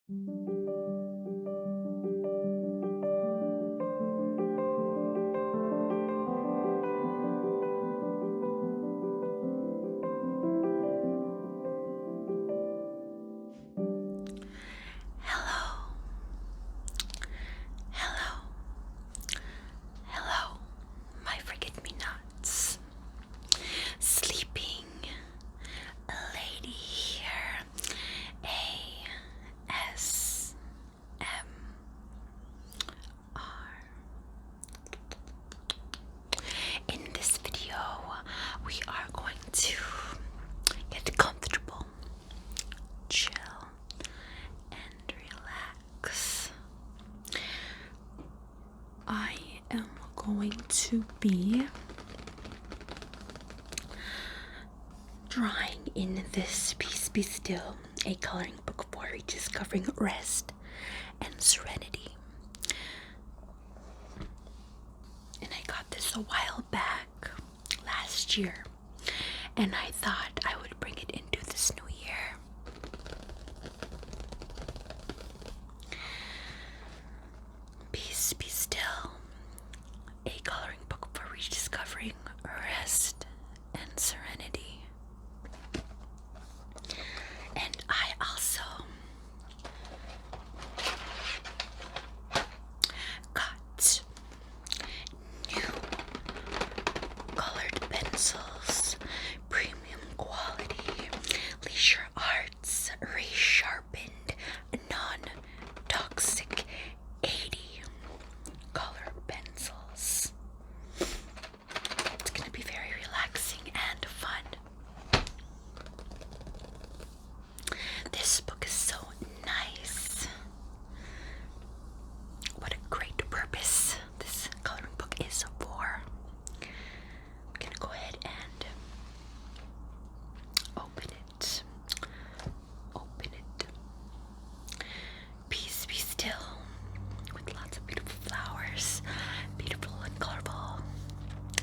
Hello, hello, hello, my forget-me-nots. Sleeping lady here, ASMR. In this video, we are going to get comfortable, chill, and relax. I am going to be drawing in this piece, Be Still, a coloring book for rediscovering rest and serenity. And I got this a while back, last year, and I thought I would bring it into this new year. Peace Be Still, a coloring book for rediscovering rest and serenity. And I also got new colored pencils, premium quality, leisure arts, resharpened, non-toxic 80 color pencils. It's gonna be very relaxing and fun. This book is so nice. What a great purpose this coloring book is for. I'm gonna go ahead and open it. Open it. Peace Be Still, with lots of beautiful flowers, beautiful and colorful.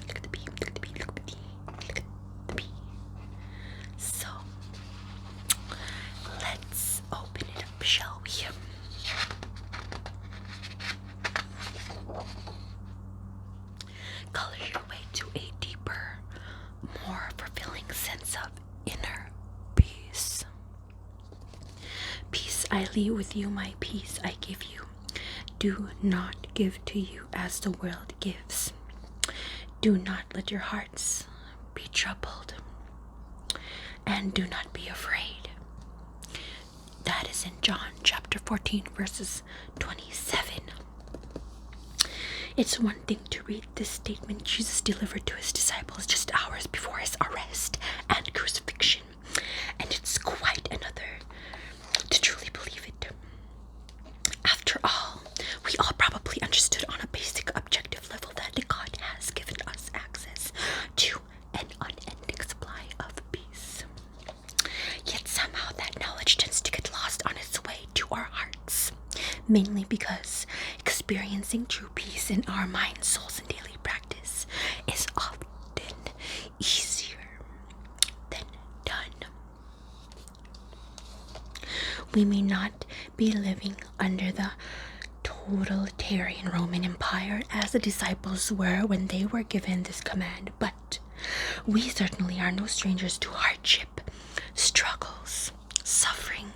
Look at the bee, look at the bee, look at the bee, look at the bee. So, let's open it up, shall we? Color your way to a deeper, more fulfilling sense of inner peace. Peace I leave with you, my peace I give you. Do not give to you as the world gives. Do not let your hearts be troubled, and do not be afraid. That is in John chapter 14, verses 27. It's one thing to read this statement Jesus delivered to his disciples just hours before his arrest and crucifixion, and it's quite another to truly believe it. After all, we all probably understood on a basic objective level that God has given us access to an unending supply of peace. Yet somehow that knowledge tends to get lost on its way to our hearts, mainly because experiencing true peace in our minds, souls, and daily practice is often easier than done. We may not be living under the totalitarian Roman Empire as the disciples were when they were given this command, but we certainly are no strangers to hardship, struggles, suffering,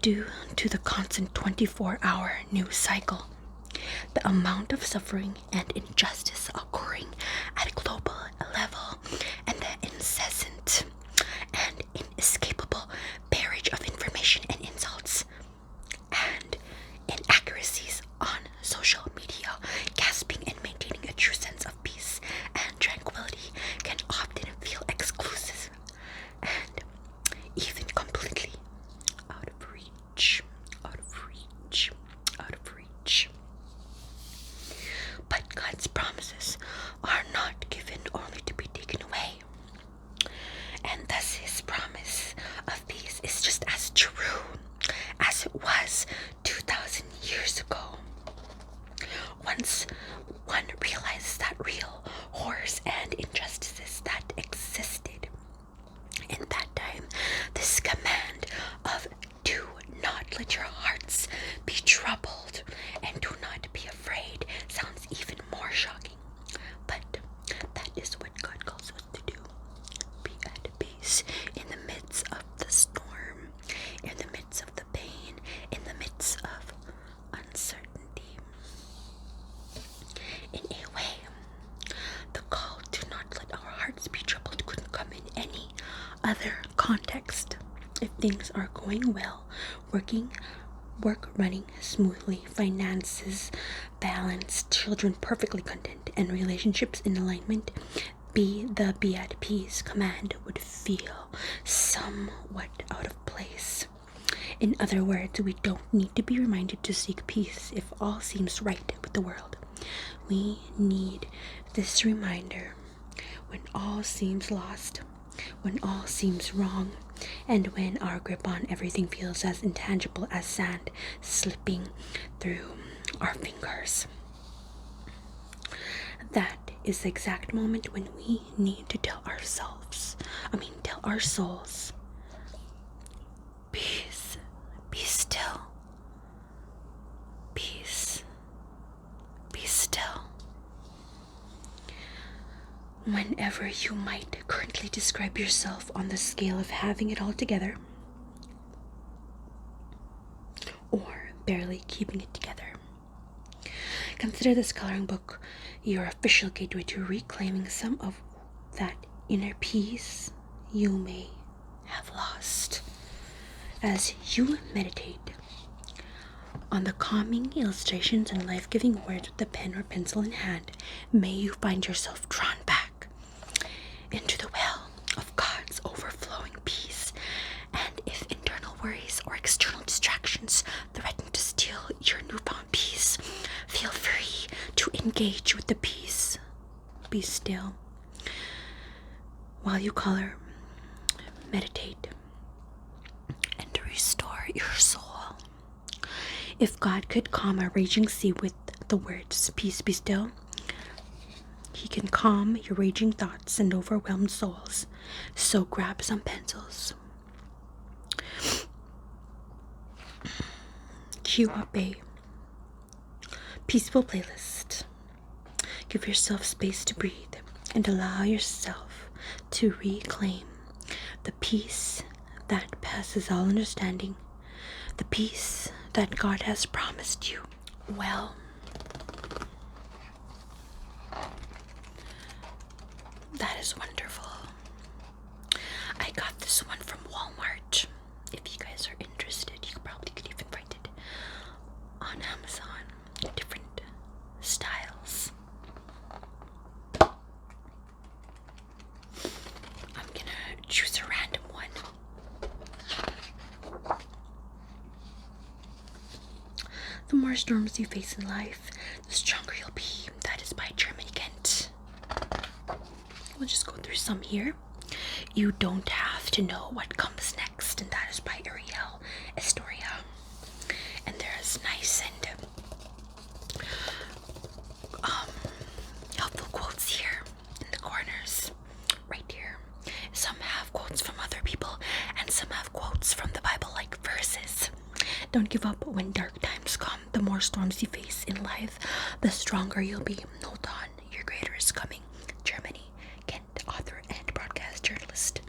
due to the constant 24-hour news cycle. The amount of suffering and injustice occurring at a global level, and the incessant and inescapable barrage of information and insults and inaccuracies on social media, gasping and maintaining a true sense of peace and tranquility can often feel exclusive and even completely out of reach. But God's promises are not given only to be taken away. And thus his promise of peace is just as true as it was 2,000 years ago. Once one realizes that real horrors and injustices that existed in that time, this command of do not let your be troubled and do not be afraid sounds even more shocking. But that is what God calls us to do. Be at peace in the midst of the storm, in the midst of the pain, in the midst of uncertainty. In a way, the call to not let our hearts be troubled couldn't come in any other context. If things are going well, work running smoothly, finances balanced, children perfectly content, and relationships in alignment, be at peace command would feel somewhat out of place. In other words, we don't need to be reminded to seek peace if all seems right with the world. We need this reminder when all seems lost, when all seems wrong, and when our grip on everything feels as intangible as sand slipping through our fingers. That is the exact moment when we need to tell our souls, peace, be still, peace, be still. Whenever you might currently describe yourself on the scale of having it all together or barely keeping it together, consider this coloring book your official gateway to reclaiming some of that inner peace you may have lost. As you meditate on the calming illustrations and life-giving words with the pen or pencil in hand, may you find yourself drawn back into the well of God's overflowing peace. And if internal worries or external distractions threaten to steal your newfound peace, feel free to engage with the peace. Be still while you color, meditate, and restore your soul. If God could calm a raging sea with the words, peace be still, He can calm your raging thoughts and overwhelmed souls. So grab some pencils, cue up a peaceful playlist, give yourself space to breathe, and allow yourself to reclaim the peace that passes all understanding, the peace that God has promised you. Well, that is wonderful. I got this one from Walmart. If you guys are interested, you could even find it on Amazon. Different styles. I'm gonna choose a random one. The more storms you face in life, the stronger you'll be. That is by Germany Kent. We'll just go through some here. You don't have to know what comes next, and that is by Ariel Estoria. And there's nice and helpful quotes here in the corners, right here. Some have quotes from other people, and some have quotes from the Bible, like verses. Don't give up when dark times come. The more storms you face in life, the stronger you'll be. Hold on, your greater is coming. Germany Kent, author and broadcast journalist.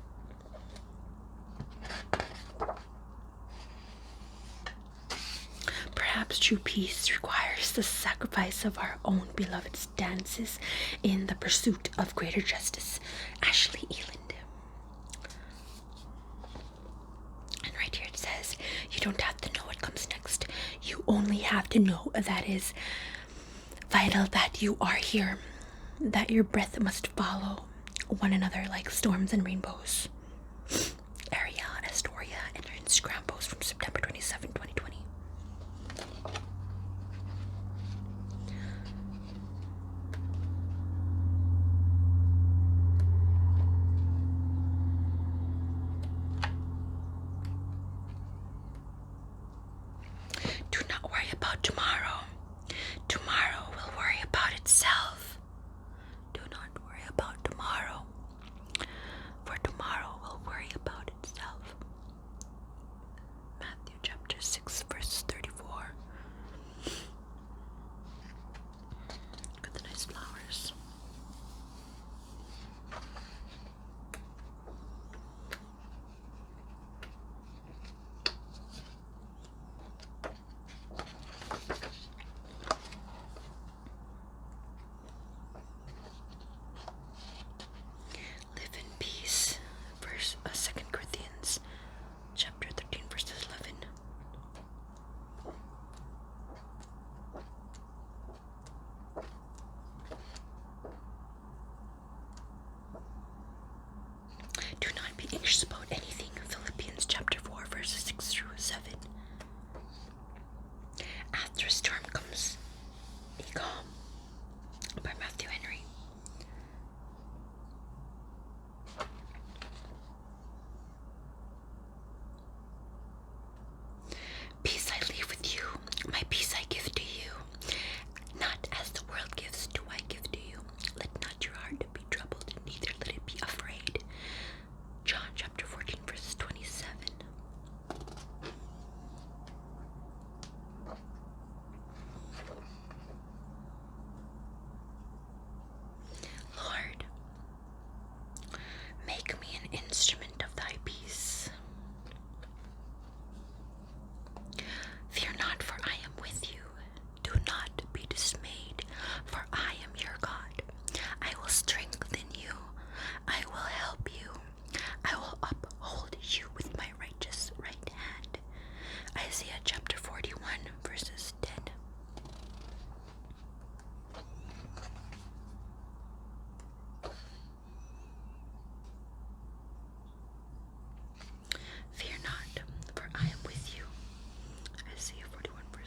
Perhaps true peace requires the sacrifice of our own beloved stances in the pursuit of greater justice. Ashley Eland. And right here it says, you don't have to know what comes next. You only have to know that is vital, that you are here, that your breath must follow one another like storms and rainbows. Ariel Astoria and her Instagram post from September 27, 2020. Do not worry about tomorrow. Tomorrow will worry about itself. Do not worry about tomorrow, for tomorrow will worry about itself. Matthew chapter 6, verse 34.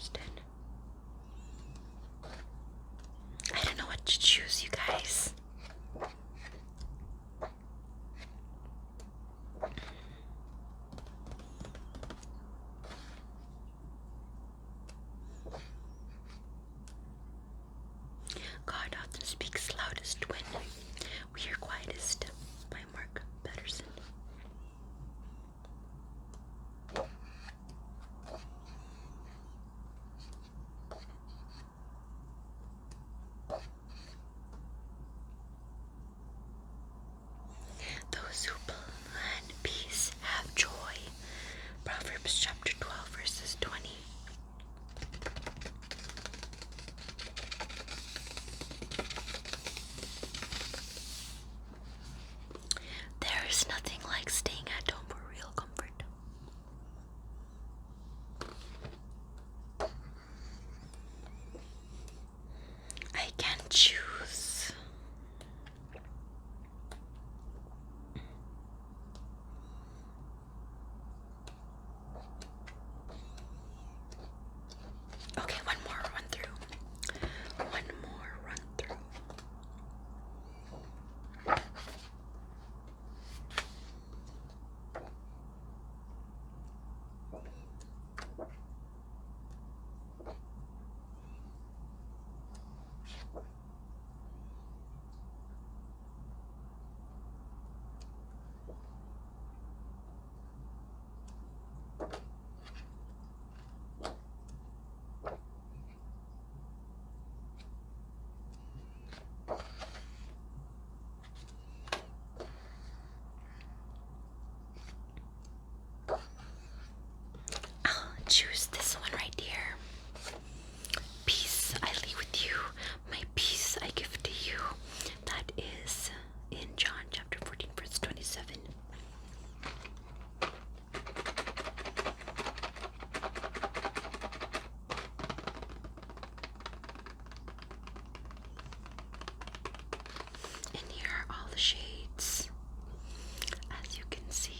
confused and I don't know what to choose, you guys. God often speaks loudest when we hear quietest, by Mark Patterson. Those who plan peace have joy. Proverbs chapter 12, verses 20. There is nothing like staying at home for real comfort. I can't choose. Okay, one more run through. One more run through. Choose this one right here. Peace I leave with you, my peace I give to you. That is in John chapter 14, verse 27. And here are all the shades, as you can see.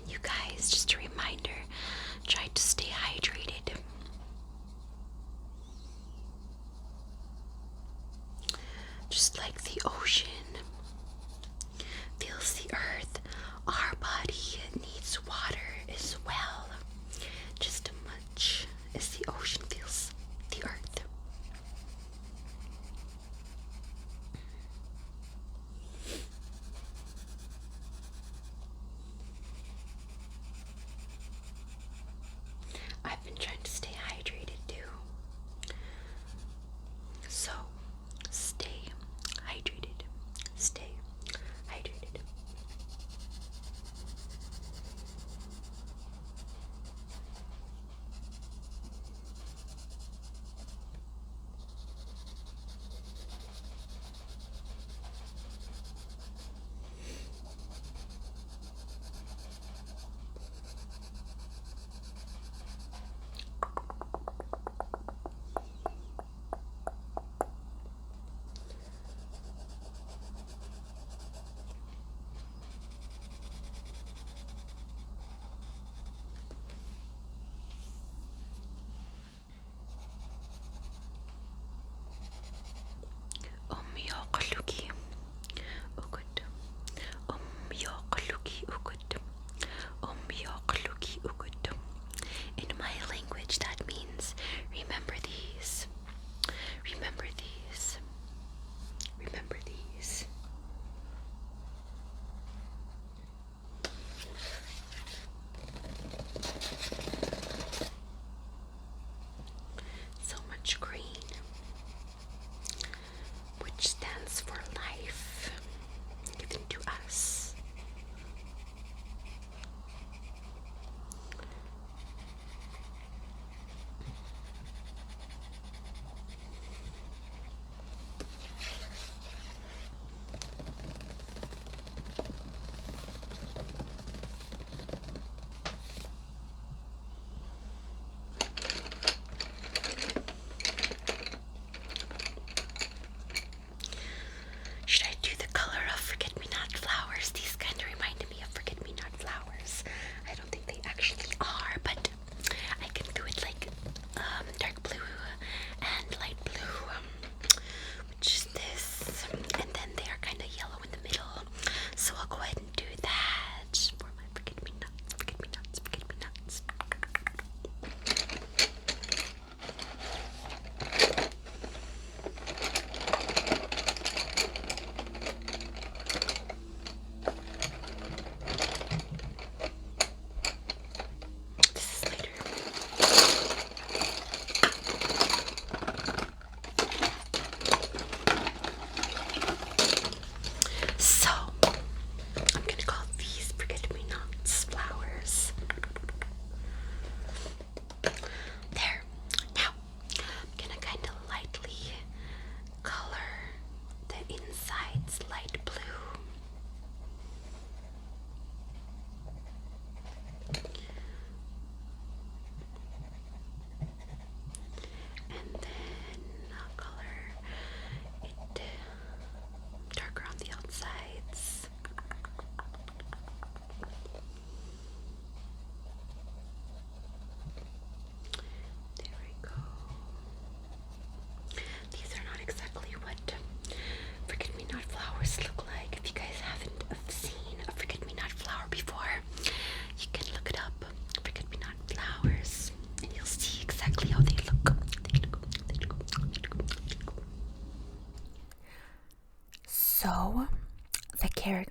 You guys, just a reminder, try to stay hydrated. Just like the ocean feels the earth, our body needs water as well, just as much as the ocean feels the earth.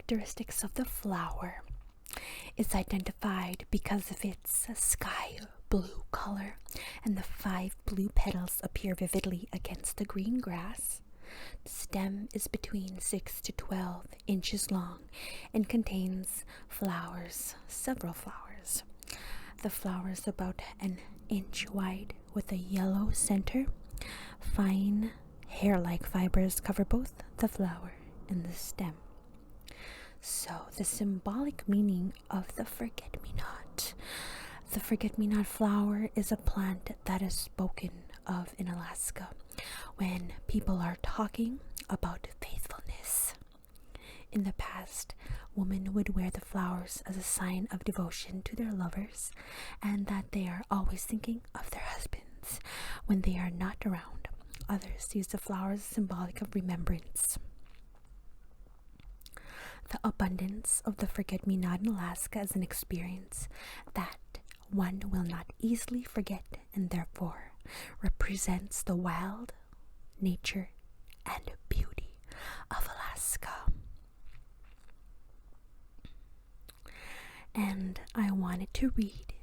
characteristics of the flower. It's identified because of its sky blue color, and the 5 blue petals appear vividly against the green grass. The stem is between 6 to 12 inches long and contains flowers, several flowers. The flower is about an inch wide with a yellow center. Fine hair-like fibers cover both the flower and the stem. So, the symbolic meaning of the forget-me-not. The forget-me-not flower is a plant that is spoken of in Alaska when people are talking about faithfulness. In the past, women would wear the flowers as a sign of devotion to their lovers and that they are always thinking of their husbands when they are not around. Others use the flowers as symbolic of remembrance. The abundance of the forget-me-not in Alaska is an experience that one will not easily forget and therefore represents the wild nature and beauty of Alaska. And I wanted to read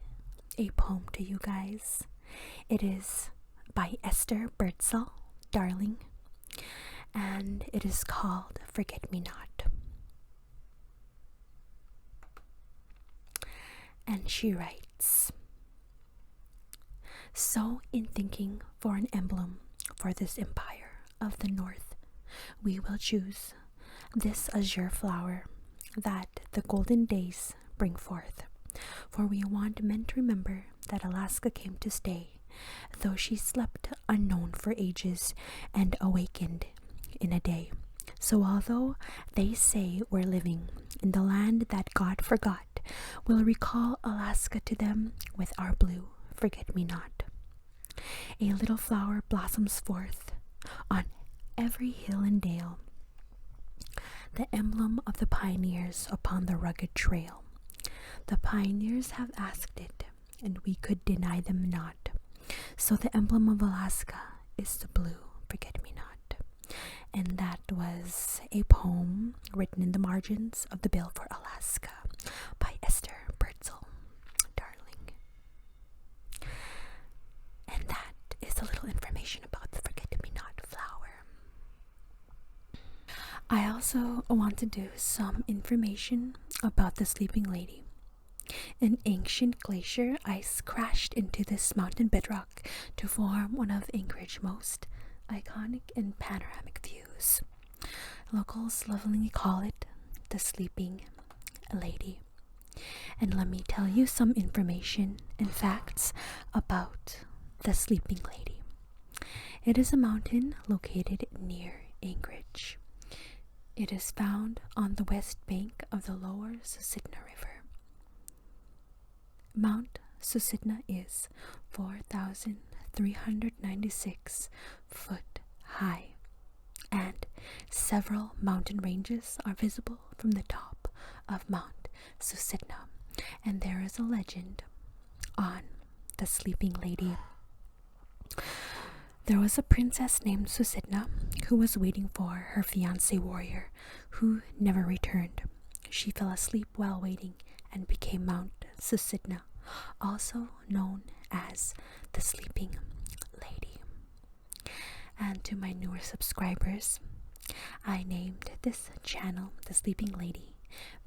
a poem to you guys. It is by Esther Birdsall Darling, and it is called Forget-Me-Not. And she writes, "So in thinking for an emblem for this empire of the north, we will choose this azure flower that the golden days bring forth. For we want men to remember that Alaska came to stay, though she slept unknown for ages and awakened in a day. So although they say we're living in the land that God forgot, we'll recall Alaska to them with our blue forget-me-not. A little flower blossoms forth on every hill and dale, the emblem of the pioneers upon the rugged trail. The pioneers have asked it, and we could deny them not. So the emblem of Alaska is the blue forget-me-not." And that was a poem written in the margins of the Bill for Alaska by Esther Birdsall Darling. And that is a little information about the forget-me-not flower. I also want to do some information about the sleeping lady. An ancient glacier ice crashed into this mountain bedrock to form one of Anchorage's most iconic and panoramic views. Locals lovingly call it the Sleeping Lady. And let me tell you some information and facts about the Sleeping Lady. It is a mountain located near Anchorage. It is found on the west bank of the lower Susitna River. Mount Susitna is 4,396 foot high, and several mountain ranges are visible from the top of Mount Susitna, and there is a legend on the Sleeping Lady. There was a princess named Susitna who was waiting for her fiancé warrior who never returned. She fell asleep while waiting and became Mount Susitna, also known as the Sleeping Lady. And to my newer subscribers, I named this channel the Sleeping Lady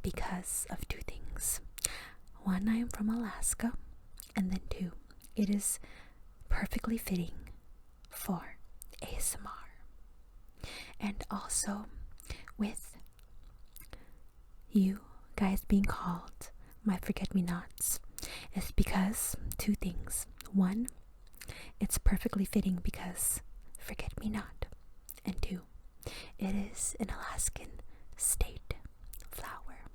because of 2 things. 1, I am from Alaska, and then 2, it is perfectly fitting for ASMR. And also, with you guys being called my forget-me-nots, is because 2 things. 1, it's perfectly fitting because forget-me-not, and 2, it is an Alaskan state flower.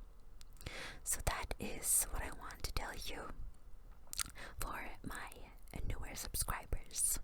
So that is what I want to tell you for my newer subscribers.